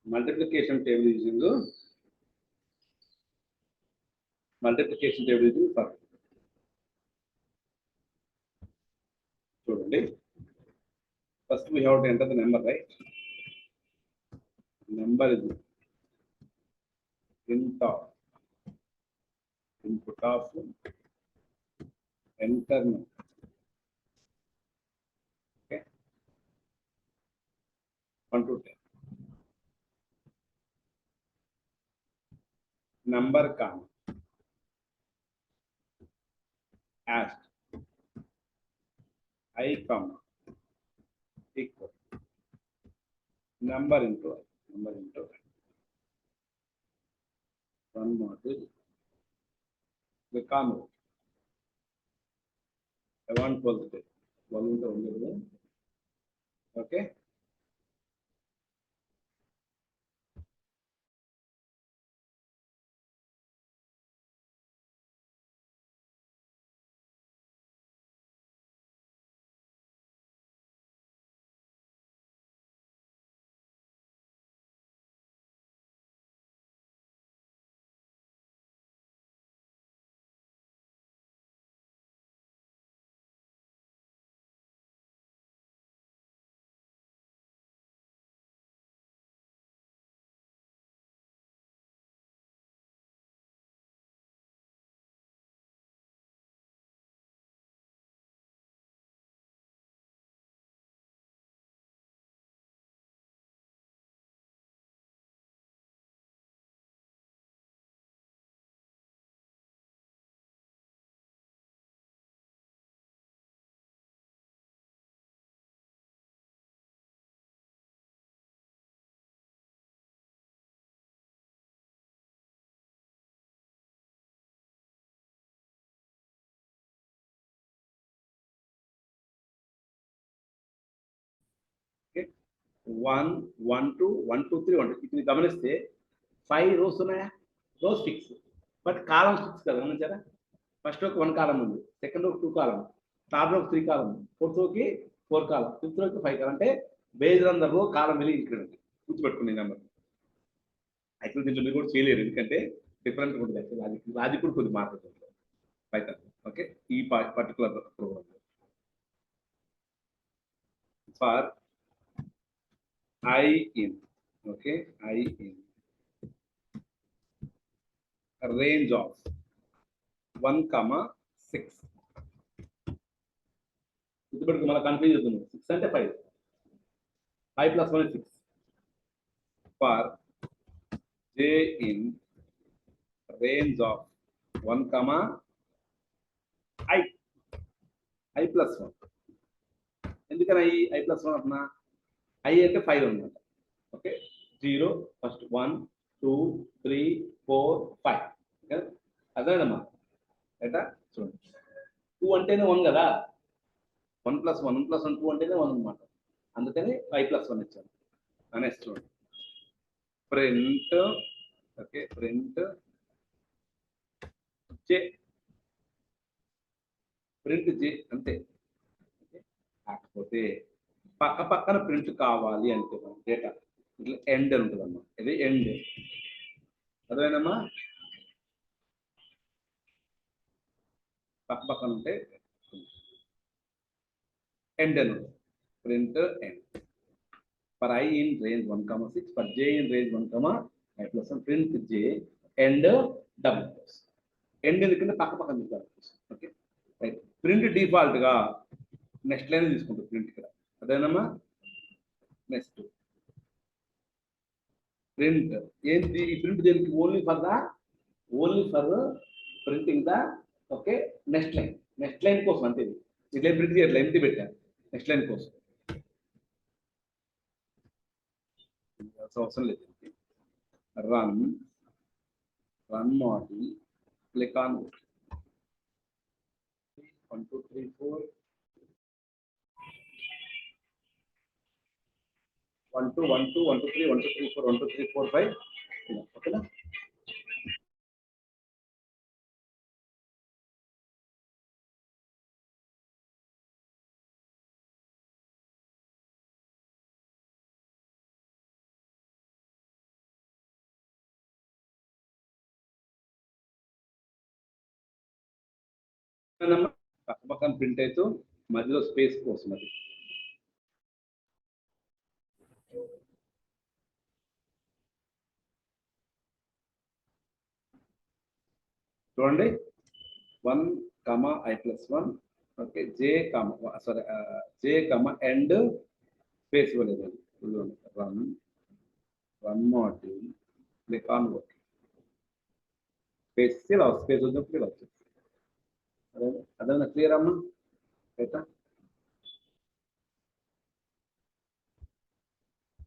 multiplication table using for చూడండి. First we have to enter the number, right? Number is input of enter. Okay, 1 to 10. Number comma asked I comma equal number into I. One more the comma. I want 12 state. 12 into 1. Okay. Okay. 1, 1, 2, 1, 2, 3, 1, 2. ఇది గమనిస్తే 5 rows ఉన్నాయా? Rows fix. But columns fix కదా, గమనించారా? First రోకి 1 కాలం ఉంది, second రోకి 2 కాలం, third రోకి 3 కాలం, fourth రోకి 4 కాలం, fifth రోకి 5 కాలం. అంటే based on the రో కాలం వెళ్ళి ఇక్కడ గుర్తుపెట్టుకునే నెంబర్. యాక్చువల్ దీంట్లో మీరు కూడా చేయలేరు, ఎందుకంటే డిఫరెంట్ ఉంటుంది. యాక్చువల్ లాజిక్ కూడా కొద్దిగా మారుతుంది పైథాన్. ఓకే, ఈ particular program for I in, okay, I in a range of 1, 6. ఇప్పటికి మన కన్ఫ్యూజ్ అవుతుంది. 6 అంటే 5. 5 plus 1 is 6. For j in range of 1, I plus 1. ఎందుకని I plus 1 అంటున్నా? I అంటే 5 అన్నమాట. Okay, 0 first 1 2 3 4 5. ఓకే, అదేనమ్మా. రైటా? చూడండి, 2 అంటేనే 1 కదా. 1 plus 1 plus 1 2 అంటేనే 1 అనమాట. అందుకని 5 plus 1 ఇచ్చాను. నెక్స్ట్ చూడండి, ప్రింట్. ఓకే, ప్రింట్ జే, ప్రింట్ జే అంతే. కాకపోతే పక్క పక్కన ప్రింట్ కావాలి అంటే డేటా ఇట్లా ఎండ్ అని ఉంటుందమ్మా. ఇది ఎండ్, అదేనమ్మా. పక్క పక్కన ఉంటే ఎండ్ అని ఉంటుంది. Print end for I in range 1, 6, for j in range 1, I plus 1, print j end double close. End ఎందుకంటే పక్క పక్కన తీసుకోవాలి. Okay, right. ప్రింట్ డిఫాల్ట్ గా నెక్స్ట్ లైన్ తీసుకుంటుంది ప్రింట్ ఇక్కడ, అదేనమ్మా. నెక్స్ట్ ప్రింట్ ఏంటి? ఈ ప్రింట్ దేనికి? Only for printing the, okay, next line కోసం అంతే. ఇట్లా ప్రింట్ చేయట్లేదు, ఎంటీ పెట్టాను నెక్స్ట్ లైన్ కోసం. అవసరం లేదు. Run model, click on 1 2 3 4 1 2 1 2 1 2 3 1 2 3 4 1 2 3 4 5. ఓకేనా? పక్క పక్కన ప్రింట్ అవుతూ మధ్యలో స్పేస్ కోసం అది. చూడండి 1, I+1, okay, J, sorry, J, end space ఇవ్వలేదు. Run module click on okay. Space ఇలా స్పేస్ వచ్చినప్పుడు ఇలా వచ్చింది. అదే క్లియర్ అమ్మా. రైటా?